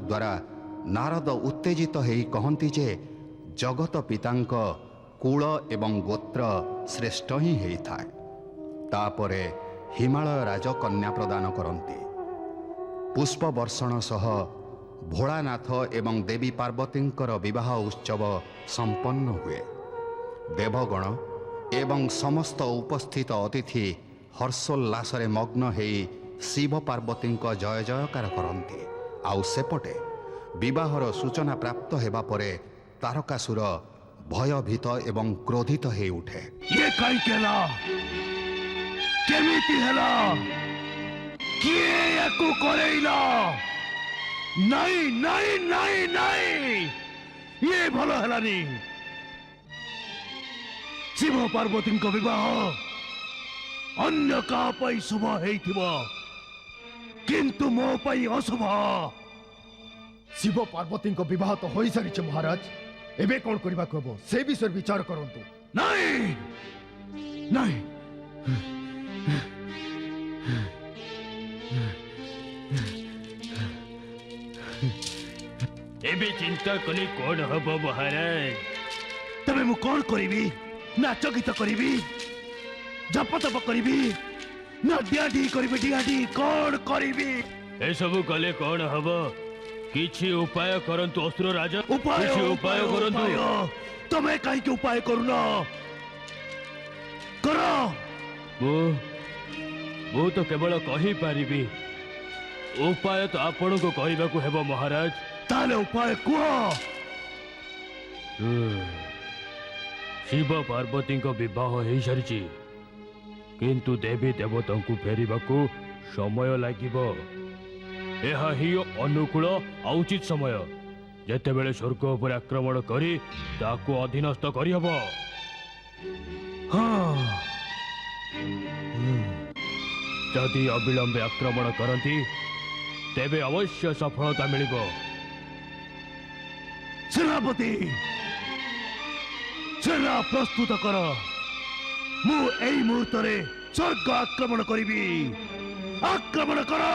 द्वारा नारद उत्तेजित होई कहती जे जगत पितांक कूल एवं गोत्र श्रेष्ठ ही होता है। तापरे हिमालय राज कन्या प्रदान करती। पुष्प वर्षण सह भोलानाथ एवं देवी पार्वतींकर विवाह उत्सव संपन्न हुए। देवगण एवं समस्त उपस्थित अतिथि हर्षोल्लास मग्न हो शिव पार्वती जय जयकार करती। आउ सेपटे विवाहर सूचना प्राप्त हेबा परे तारकासुर भयभीत एवं क्रोधित हो उठे। ये कहीं केला केमिति हेला किए याकू करेइला नहीं नहीं नहीं नहीं ये भलो हेलानी। शिव पार्वती को विवाह अन्य का पई शुभ हेइथिबो किंतु मो पई अशुभ। शिव पार्वती को विवाह तो हो सारी महाराज, एबे कौन करबा कहबो से विषय विचार करंतु। नहीं नहीं एबे चिंता कले कौन हब महाराज? तबे मु कौन करिबी? नाच गीत करिबी, जप तप करिबी, ना डियाडी करिबी? डियाडी कौन करिबी? ए सब कले कौन हब? किछि उपाय करंतु असुर राजा। उपाय किछि उपाय करंतु। तमे काहे के उपाय करुन? करो। मु तो केवल कहि पारिबी। उपाय तो आपण को कहबाकू हेबो महाराज। ताले उपाय कुह। शिव पार्वती को विवाह हो सारी किंतु देवी देवता को फेरिबाकू समय लागिबो। एहा ही अनुकूल औचित समय जेतेबेले स्वर्ग उपर आक्रमण करी ताकू अधीनस्थ करी हबो। जदि अविलंबे आक्रमण करती तेबे अवश्य सफलता मिलिबो। सेनापति सेना प्रस्तुत कर। मु एई मुहूर्त रे स्वर्ग आक्रमण करिबी। आक्रमण करो।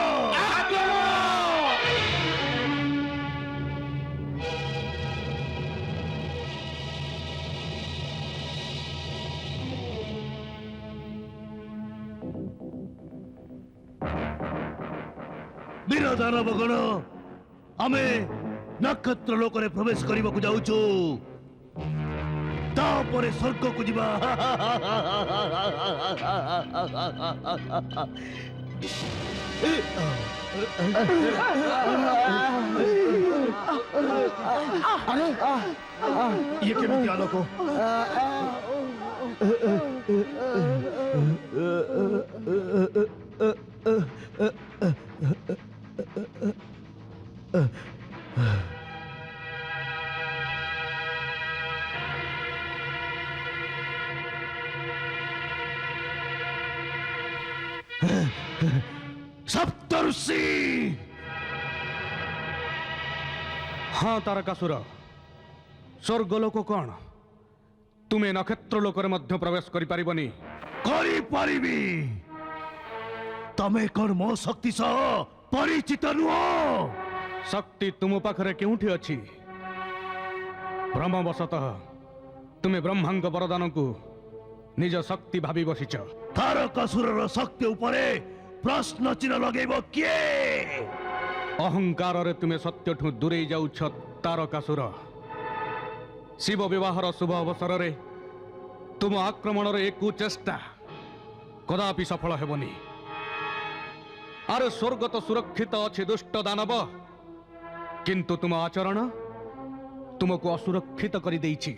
वीर दानवगण आमे नक्षत्र लोक रे प्रवेश करबाकू जाउछु। तापरे स्वर्ग को जीवा। ये केमिति आलोको? सप्तऋषि। हाँ तारकासुर, स्वर्गलोक कौन तुम्हें नक्षत्र लोक मध्य प्रवेश करि पारिबनी? करि पारिबी। तमे कौन मो शक्ति सह परिचित नुह? शक्ति तुम पाखरे केउठी अछि? ब्रह्मवशतः तुम्हें ब्रह्मांग वरदान को निज शक्ति भावी बसिच। तारकासुर शक्ति उपरे प्रश्न चिन्ह लगेबो किए? अहंकार रे तुम्हें सत्य ठू दूरे जाउछ तारकासुर। शिव विवाहर शुभ अवसर रे तुम आक्रमण रे एक चेष्टा कदापि सफल हेबनी। अरे स्वर्ग तो सुरक्षित अच्छे दुष्ट दानव, किंतु तुम आचरण तुमको असुरक्षित कर देइछि।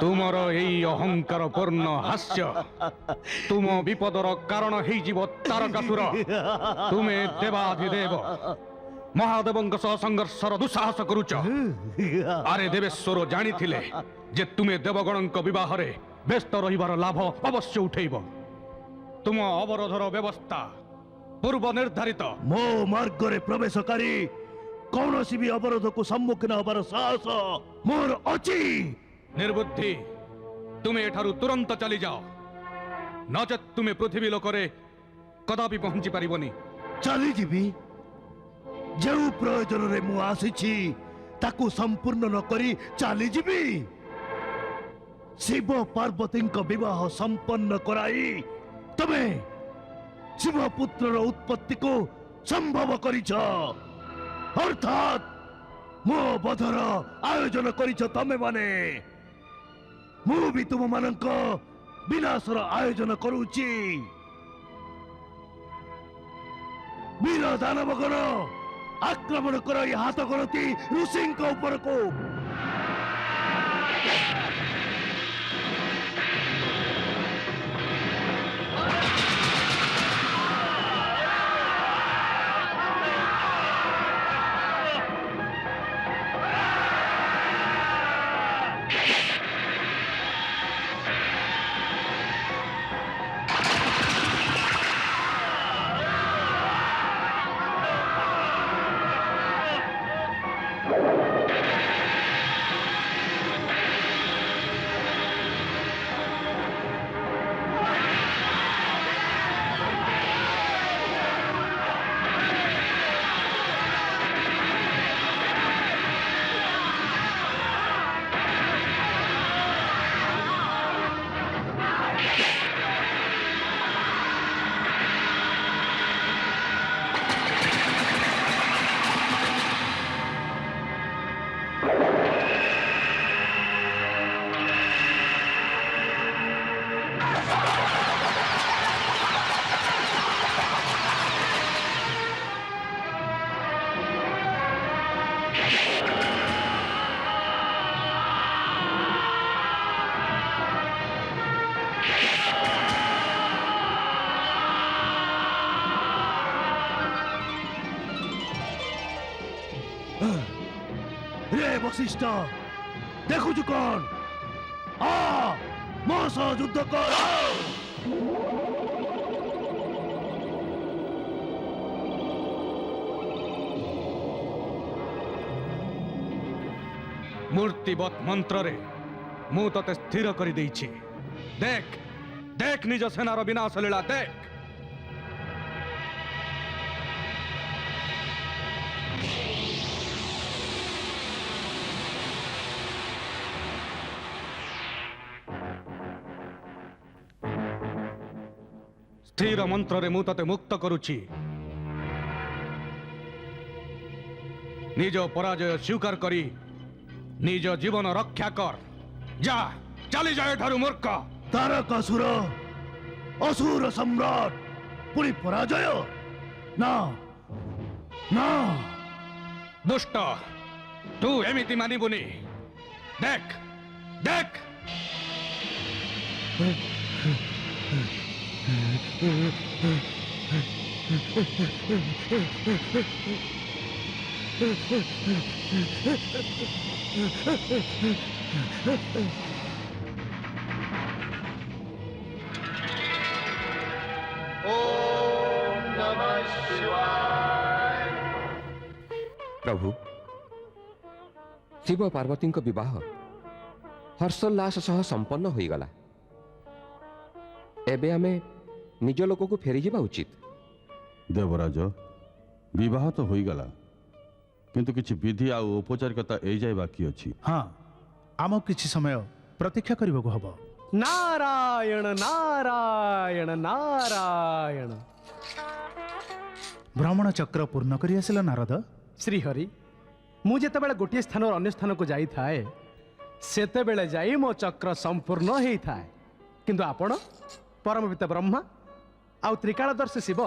तुमर एई अहंकार पूर्ण हास्य तुम विपदर कारण हेई जीव तारकासुर। तुमे देवाधिदेव महादेवंक सह संघर्षर दुस्साहस करुच। अरे देवेश्वर जानी थिले जे तुमे देवगणंक विवाह रे व्यस्त रहिबार लाभ अवश्य उठेइब। तुम अवरोधर व्यवस्था पूर्व निर्धारित। मो मार्ग रे प्रवेशकारी कौन सी भी अवरोध को सम्मुखीन हबार साहस मोर अछि। निर्बुद्धि, तुम्हें एठारु तुरंत चली जाओ, नचेत तुम्हें पृथ्वी लोकरे କଦାପି ପହଞ୍ଚି ପାରିବନି। ଚାଲିଯିବି? ଯେଉଁ ପ୍ରୟୋଜନରେ ମୁଁ ଆସିଛି ତାକୁ ସମ୍ପୂର୍ଣ୍ଣ ନ କରି ଚାଲିଯିବି? ଶିବ ପାର୍ବତୀଙ୍କ ବିବାହ ସମ୍ପନ୍ନ କରାଇ ତମେ ଶିବପୁତ୍ରର ଉତ୍ପତ୍ତିକୁ ସମ୍ଭବ କରିଛ, ଅର୍ଥାତ୍ ମୋ ବଧର ଆୟୋଜନ କରିଛ ତମେ ମାନେ। ମୁଁ ବି ତୁମମାନଙ୍କ ବିନାଶର ଆୟୋଜନ କରୁଛି। ବୀର ଦାନବଗଣ ଆକ୍ରମଣ କର ଏ ହାତ ଗଣତି ଋଷିଙ୍କ ଉପରକୁ। रे वशिष्ठ, देखुଛୁ କଣ? ଆ ମୋ ସହ ଯୁଦ୍ଧ କର। ମୂର୍ତ୍ତିବତ୍ ମନ୍ତ୍ରରେ ମୁଁ ତତେ ସ୍ଥିର କରିଦେଇଛି। ଦେଖ ଦେଖ ନିଜ ସେନାର ବିନାଶ ଲୀଳା ଦେଖ। ସ୍ଥିର ମନ୍ତ୍ରରେ ମୁଁ ତତେ ମୁକ୍ତ କରୁଛି। ନିଜ ପରାଜୟ ସ୍ୱୀକାର କରି ନିଜ ଜୀବନ ରକ୍ଷା କର। ଯା, ଚାଲିଯା ଏଠାରୁ ମୂର୍ଖ। ତାରକାସୁର, ଅସୁର ସମ୍ରାଟ, ପୁଣି ପରାଜୟ? ନା ନା, ଦୁଷ୍ଟ, ତୁ ଏମିତି ମାନିବୁନି। ଦେଖ ଦେଖ, प्रभु, शिव पार्वती विवाह हर्षोल्लास सह संपन्न हो गला। एबे आमे निज लोक को फेरी जावा उचित। देवराज, विवाह तो हो गला, किंतु किछि विधि आ औपचारिकता ए जाय बाकी अछि। हाँ, आम किछि समय प्रतीक्षा करबा को हबो। नारायण नारायण नारायण। भ्रमण चक्र पूर्ण करी आसिल नारद। श्रीहरि, मु जेतेबेले गोटे स्थान अन्य स्थान को जाई थाए सेतेबेले जाई मो चक्र संपूर्ण हेई थाए, किंतु आपण परम पिता ब्रह्मा आ त्रिकालदर्शी शिव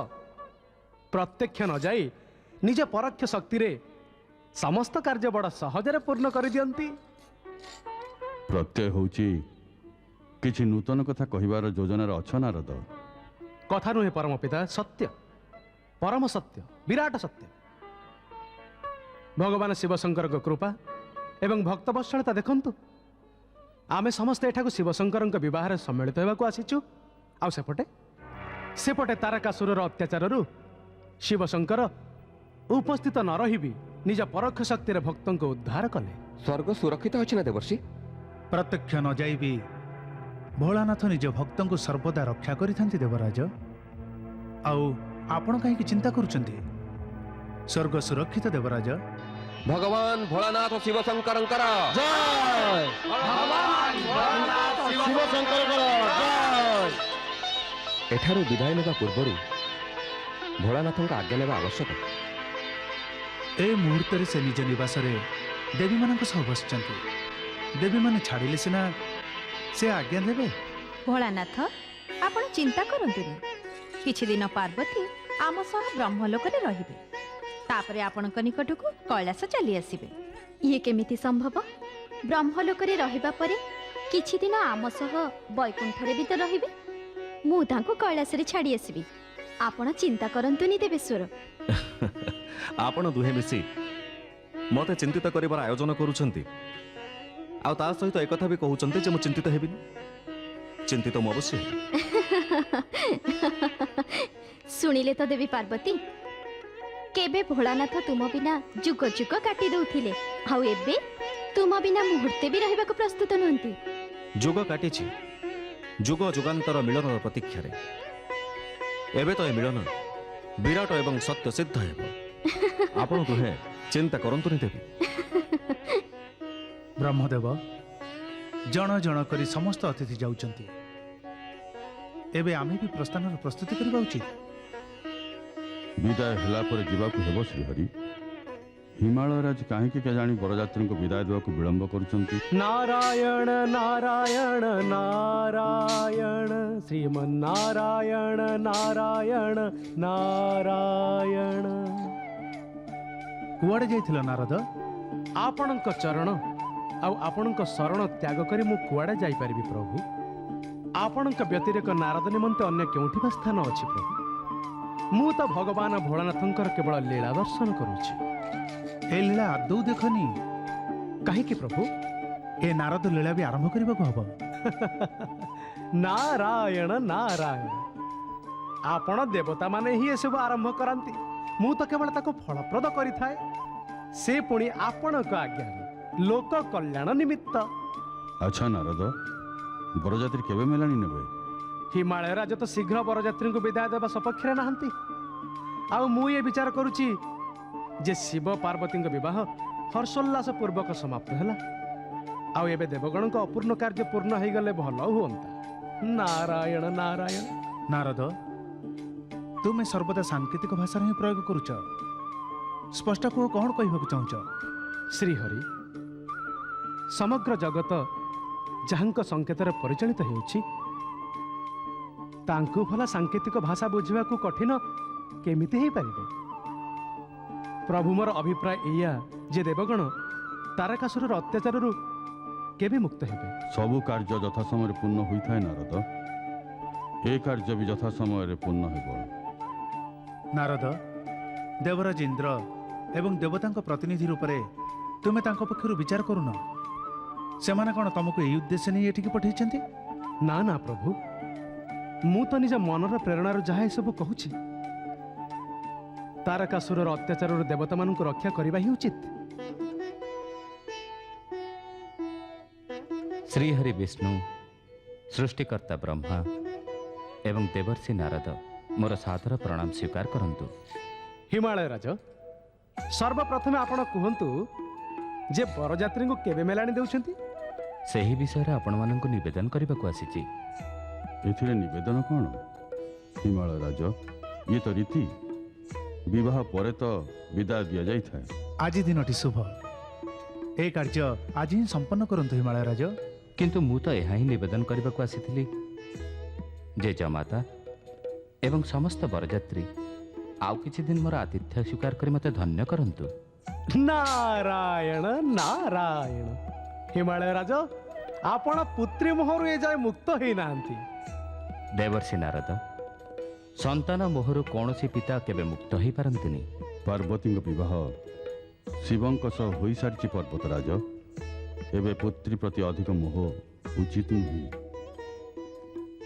प्रत्यक्ष न जाई निज परोक्ष शक्ति रे समस्त कार्य बड़ सहजरे पूर्ण कर दियंती। प्रत्यय होची किछि नूतन कथा कहिबार योजनार अछ नारद? कथा नुहे परम पिता, सत्य, परम सत्य, विराट सत्य। भगवान शिवशंकर कृपा एवं भक्तवत्सलता देखंतु। आमे समस्त एठाकु शिवशंकर विवाह सम्मिलित होगा आसीचु। आ सेपटे तारकासुरर अत्याचाररू शिवशंकर उपस्थित न रही भी निज परोक्ष शक्ति भक्तों को उद्धार कले। स्वर्ग सुरक्षित अछि ना देवर्षि? प्रत्यक्ष न जाई भी भोलानाथ निज भक्तों को सर्वदा रक्षा करिथांती देवराज। ଆଉ ଆପଣ କାହିଁକି ଚିନ୍ତା କରୁଛନ୍ତି? ସ୍ୱର୍ଗ ସୁରକ୍ଷିତ ଦେବରାଜ। ଭଗବାନ ଭୋଳାନାଥ ଶିବ ଶଙ୍କରଙ୍କର ଏଠାରୁ ବିଦାୟ ନେବା ପୂର୍ବରୁ ଭୋଳାନାଥଙ୍କ ଆଜ୍ଞା ନେବା ଆବଶ୍ୟକ। ଏ ମୁହୂର୍ତ୍ତରେ ସେ ନିଜ ନିବାସରେ ଦେବୀମାନଙ୍କ ସହ ବସିଛନ୍ତି। ଦେବୀମାନେ ଛାଡ଼ିଲେ ସିନା ସେ ଆଜ୍ଞା ଦେବେ। ଭୋଳାନାଥ, ଆପଣ ଚିନ୍ତା କରନ୍ତୁନି। କିଛି ଦିନ ପାର୍ବତୀ ଆମ ସହ ବ୍ରହ୍ମଲୋକରେ ରହିବେ, ତାପରେ ଆପଣଙ୍କ ନିକଟକୁ କୈଳାସ ଚାଲି ଆସିବେ। ଇଏ କେମିତି ସମ୍ଭବ? ବ୍ରହ୍ମଲୋକରେ ରହିବା ପରେ କିଛି ଦିନ ଆମ ସହ ବୈକୁଣ୍ଠରେ ବି ତ ରହିବେ। ମୁଁ ତାଙ୍କୁ କୈଳାସରେ ଛାଡ଼ି ଆସିବି। ଆପଣ ଚିନ୍ତା କରନ୍ତୁନି ଦେବେଶ୍ୱର। ଆପଣ ଦୁହେଁ ମିଶି ମୋତେ ଚିନ୍ତିତ କରିବାର ଆୟୋଜନ କରୁଛନ୍ତି, ଆଉ ତା ସହିତ ଏକଥା ବି କହୁଛନ୍ତି ଯେ ମୁଁ ଚିନ୍ତିତ ହେବିନି। ଚିନ୍ତିତ ମୁଁ ଅବଶ୍ୟ ହେବି। ଶୁଣିଲେ ତ ଦେବୀ ପାର୍ବତୀ, କେବେ ଭୋଳାନାଥ ତୁମ ବିନା ଯୁଗ ଯୁଗ କାଟି ଦେଉଥିଲେ, ଆଉ ଏବେ ତୁମ ବିନା ମୁହୂର୍ତ୍ତେ ବି ରହିବାକୁ ପ୍ରସ୍ତୁତ ନୁହନ୍ତି। ଯୁଗ କାଟିଛି ଯୁଗ ଯୁଗାନ୍ତର ମିଳନର ପ୍ରତୀକ୍ଷାରେ। ଏବେ ତ ଏ ମିଳନ ବିରାଟ ଏବଂ ସତ୍ୟ ସିଦ୍ଧ ହେବ। ଆପଣ ଦୁହେଁ ଚିନ୍ତା କରନ୍ତୁନି ଦେବୀ। ବ୍ରହ୍ମଦେବ, ଜଣ ଜଣ କରି ସମସ୍ତ ଅତିଥି ଯାଉଛନ୍ତି। ଏବେ ଆମେ ବି ପ୍ରସ୍ଥାନର ପ୍ରସ୍ତୁତି କରିବା ଉଚିତ। ବିଦାୟ ହେଲା ପରେ ଯିବାକୁ ହେବ ଶ୍ରୀହରି। ହିମାଳୟ ରାଜ କାହିଁକି କେଜାଣି ବରଯାତ୍ରୀଙ୍କୁ ବିଦାୟ ଦେବାକୁ ବିଳମ୍ବ କରୁଛନ୍ତି? ନାରାୟଣ ନାରାୟଣ ନାରାୟଣ ଶ୍ରୀମନ୍ନାରାୟଣ ନାରାୟଣ ନାରାୟଣ। କୁଆଡ଼େ ଯାଇଥିଲ ନାରଦ? ଆପଣଙ୍କ ଚରଣ ଆଉ ଆପଣଙ୍କ ଶରଣ ତ୍ୟାଗ କରି ମୁଁ କୁଆଡ଼େ ଯାଇପାରିବି ପ୍ରଭୁ? ଆପଣଙ୍କ ବ୍ୟତିରେକ ନାରଦ ନିମନ୍ତେ ଅନ୍ୟ କେଉଁଠି ବା ସ୍ଥାନ ଅଛି ପ୍ରଭୁ? ମୁଁ ତ ଭଗବାନ ଭୋଳାନାଥଙ୍କର କେବଳ ଲୀଳା ଦର୍ଶନ କରୁଛି। ଏ ଲୀଳା ଆଦୌ ଦେଖନି। କାହିଁକି ପ୍ରଭୁ? ଏ ନାରଦ ଲୀଳା ବି ଆରମ୍ଭ କରିବାକୁ ହବ। ନାରାୟଣ ନାରାୟଣ, ଆପଣ ଦେବତାମାନେ ହିଁ ଏସବୁ ଆରମ୍ଭ କରାନ୍ତି। ମୁଁ ତ କେବଳ ତାକୁ ଫଳପ୍ରଦ କରିଥାଏ, ସେ ପୁଣି ଆପଣଙ୍କ ଆଜ୍ଞାରେ ଲୋକ କଲ୍ୟାଣ ନିମିତ୍ତ। ଆଚ୍ଛା ନାରଦ, ବରଯାତ୍ରୀ କେବେ ମେଲାଣି ନେବେ? ହିମାଳୟ ରାଜ ତ ଶୀଘ୍ର ବରଯାତ୍ରୀଙ୍କୁ ବିଦାୟ ଦେବା ସପକ୍ଷରେ ନାହାନ୍ତି। ଆଉ ମୁଁ ଏ ବିଚାର କରୁଛି ଯେ ଶିବ ପାର୍ବତୀଙ୍କ ବିବାହ ହର୍ଷୋଲ୍ଲାସ ପୂର୍ବକ ସମାପ୍ତ ହେଲା, ଆଉ ଏବେ ଦେବଗଣଙ୍କ ଅପୂର୍ଣ୍ଣ କାର୍ଯ୍ୟ ପୂର୍ଣ୍ଣ ହେଇଗଲେ ଭଲ ହୁଅନ୍ତା। ନାରାୟଣ ନାରାୟଣ। ନାରଦ, ତୁମେ ସର୍ବଦା ସାଙ୍କେତିକ ଭାଷାର ହିଁ ପ୍ରୟୋଗ କରୁଛ। ସ୍ପଷ୍ଟ କୁହ, କ'ଣ କହିବାକୁ ଚାହୁଁଛ? ଶ୍ରୀହରି, ସମଗ୍ର ଜଗତ ଯାହାଙ୍କ ସଂକେତରେ ପରିଚାଳିତ ହେଉଛି, ତାଙ୍କୁ ଭଲ ସାଙ୍କେତିକ ଭାଷା ବୁଝିବାକୁ କଠିନ କେମିତି ହେଇପାରିବ? ପ୍ରଭୁ, ମୋର ଅଭିପ୍ରାୟ ଏଇଆ ଯେ ଦେବଗଣ ତାରକାସୁରର ଅତ୍ୟାଚାରରୁ କେବେ ମୁକ୍ତ ହେବେ? ସବୁ କାର୍ଯ୍ୟ ଯଥା ସମୟରେ ପୂର୍ଣ୍ଣ ହୋଇଥାଏ ନାରଦ। ଏ କାର୍ଯ୍ୟ ବି ଯଥା ସମୟରେ ପୂର୍ଣ୍ଣ ହେବ। ନାରଦ, ଦେବରାଜ ଇନ୍ଦ୍ର ଏବଂ ଦେବତାଙ୍କ ପ୍ରତିନିଧି ରୂପରେ ତୁମେ ତାଙ୍କ ପକ୍ଷରୁ ବିଚାର କରୁନ? ସେମାନେ କ'ଣ ତମକୁ ଏହି ଉଦ୍ଦେଶ୍ୟ ନେଇ ଏଠିକି ପଠାଇଛନ୍ତି? ନା ନା ପ୍ରଭୁ, ମୁଁ ତ ନିଜ ମନର ପ୍ରେରଣାରୁ ଯାହା ଏସବୁ କହୁଛି। ତାରକାସୁରର ଅତ୍ୟାଚାରରୁ ଦେବତାମାନଙ୍କୁ ରକ୍ଷା କରିବା ହିଁ ଉଚିତ। ଶ୍ରୀହରି ବିଷ୍ଣୁ, ସୃଷ୍ଟିକର୍ତ୍ତା ବ୍ରହ୍ମା ଏବଂ ଦେବର୍ଷି ନାରଦ, ମୋର ସାଦର ପ୍ରଣାମ ସ୍ୱୀକାର କରନ୍ତୁ। ହିମାଳୟ ରାଜ, ସର୍ବପ୍ରଥମେ ଆପଣ କୁହନ୍ତୁ ଯେ ବରଯାତ୍ରୀଙ୍କୁ କେବେ ମେଲାଣି ଦେଉଛନ୍ତି? ସେହି ବିଷୟରେ ଆପଣମାନଙ୍କୁ ନିବେଦନ କରିବାକୁ ଆସିଛି। ଏଥିରେ ନିବେଦନ କ'ଣ? ହିମାଳୟ ରାଜ, ଇଏ ତ ରୀତି। ବିବାହ ପରେ ତ ବିଦାୟ ଦିଆଯାଇଥାଏ। ଆଜି ଦିନଟି ଶୁଭ। ଏ କାର୍ଯ୍ୟ ଆଜି ହିଁ ସମ୍ପନ୍ନ କରନ୍ତୁ ହିମାଳୟ ରାଜ। କିନ୍ତୁ ମୁଁ ତ ଏହା ହିଁ ନିବେଦନ କରିବାକୁ ଆସିଥିଲି ଯେ ଜମାତା ଏବଂ ସମସ୍ତ ବରଯାତ୍ରୀ ଆଉ କିଛି ଦିନ ମୋର ଆତିଥ୍ୟ ସ୍ୱୀକାର କରି ମୋତେ ଧନ୍ୟ କରନ୍ତୁ। ନାରାୟଣ ନାରାୟଣ। ହିମାଳୟ ରାଜ, ଆପଣ ପୁତ୍ରୀ ମୋହରୁ ଏଯାଏ ମୁକ୍ତ ହେଇନାହାନ୍ତି। ଦେବର୍ଷି ନାରଦ, ସନ୍ତାନ ମୋହରୁ କୌଣସି ପିତା କେବେ ମୁକ୍ତ ହେଇପାରନ୍ତିନି। ପାର୍ବତୀଙ୍କ ବିବାହ ଶିବଙ୍କ ସହ ହୋଇସାରିଛି ପର୍ବତରାଜ। ଏବେ ପୁତ୍ରୀ ପ୍ରତି ଅଧିକ ମୋହ ଉଚିତ ନୁହେଁ।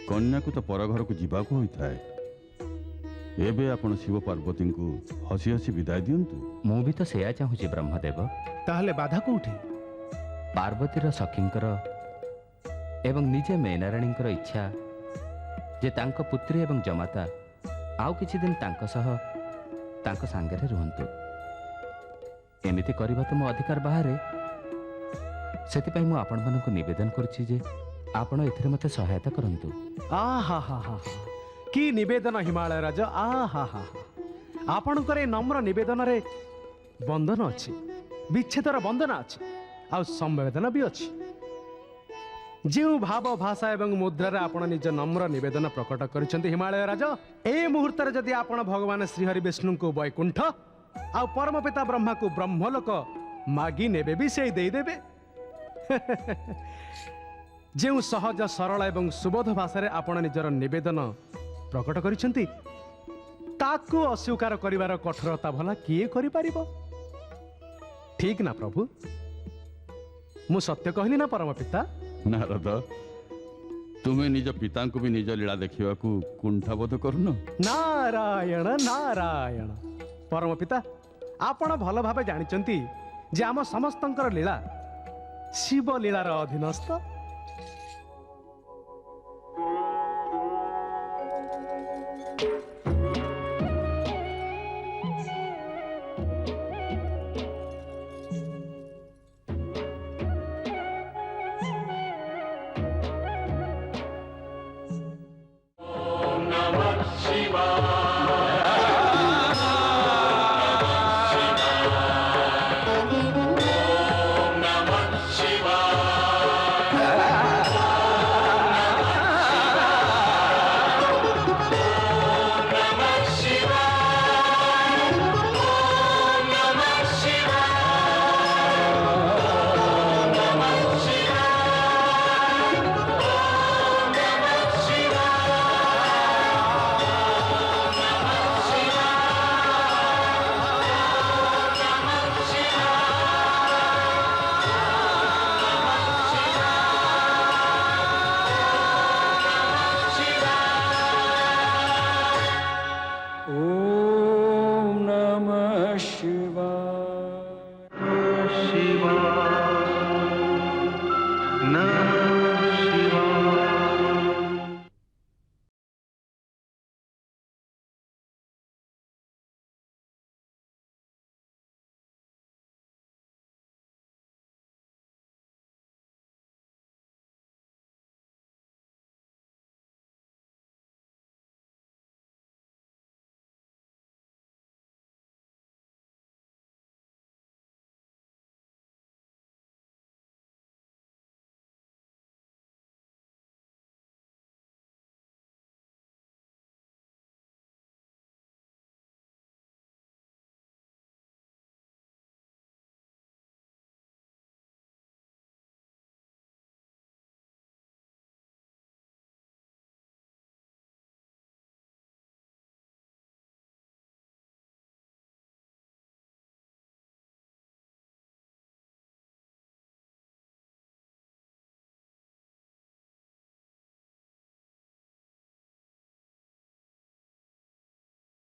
କନ୍ୟାକୁ ତ ପରଘରକୁ ଯିବାକୁ ହୋଇଥାଏ। ଏବେ ଆପଣ ଶିବ ପାର୍ବତୀଙ୍କୁ ହସି ହସି ବିଦାୟ ଦିଅନ୍ତୁ। ମୁଁ ବି ତ ସେୟା ଚାହୁଁଛି ବ୍ରହ୍ମଦେବ। ତାହେଲେ ବାଧା କୋଉଠି? ପାର୍ବତୀର ସଖୀଙ୍କର ଏବଂ ନିଜେ ମେନାରାଣୀଙ୍କର ଇଚ୍ଛା ଯେ ତାଙ୍କ ପୁତ୍ରୀ ଏବଂ ଜମାତା ଆଉ କିଛି ଦିନ ତାଙ୍କ ସହ ତାଙ୍କ ସାଙ୍ଗରେ ରୁହନ୍ତୁ। ଏମିତି କରିବା ତ ମୋ ଅଧିକାର ବାହାରେ। ସେଥିପାଇଁ ମୁଁ ଆପଣମାନଙ୍କୁ ନିବେଦନ କରୁଛି ଯେ ଆପଣ ଏଥିରେ ମୋତେ ସହାୟତା କରନ୍ତୁ। ଆହା ହା ହା କି ନିବେଦନ ହିମାଳୟ ରାଜ, ଆହା ହା ଆପଣଙ୍କର ଏ ନମ୍ର ନିବେଦନରେ ବନ୍ଧନ ଅଛି, ବିଚ୍ଛେଦର ବନ୍ଦନା ଅଛି, ଆଉ ସମ୍ବେଦନା ବି ଅଛି। ଯେଉଁ ଭାବ ଭାଷା ଏବଂ ମୁଦ୍ରାରେ ଆପଣ ନିଜ ନମ୍ର ନିବେଦନ ପ୍ରକଟ କରିଛନ୍ତି ହିମାଳୟ ରାଜ, ଏ ମୁହୂର୍ତ୍ତରେ ଯଦି ଆପଣ ଭଗବାନ ଶ୍ରୀହରି ବିଷ୍ଣୁଙ୍କୁ ବୈକୁଣ୍ଠ ଆଉ ପରମ ପିତା ବ୍ରହ୍ମାକୁ ବ୍ରହ୍ମଲୋକ ମାଗି ନେବେ ବି ସେଇ ଦେଇଦେବେ। ଯେଉଁ ସହଜ ସରଳ ଏବଂ ସୁବୋଧ ଭାଷାରେ ଆପଣ ନିଜର ନିବେଦନ ପ୍ରକଟ କରିଛନ୍ତି ତାକୁ ଅସ୍ୱୀକାର କରିବାର କଠୋରତା ଭଲା କିଏ କରିପାରିବ? ଠିକ ନା ପ୍ରଭୁ? ମୁଁ ସତ୍ୟ କହିଲି ନା ପରମ ପିତା? ନାରଦ, ତୁମେ ନିଜ ପିତାଙ୍କୁ ବି ନିଜ ଲୀଳା ଦେଖିବାକୁ କୁଣ୍ଠାବୋଧ କରୁନ? ନାରାୟଣ ନାରାୟଣ। ପରମ ପିତା, ଆପଣ ଭଲ ଭାବେ ଜାଣିଛନ୍ତି ଯେ ଆମ ସମସ୍ତଙ୍କର ଲୀଳା ଶିବ ଲୀଳାର ଅଧୀନସ୍ଥ।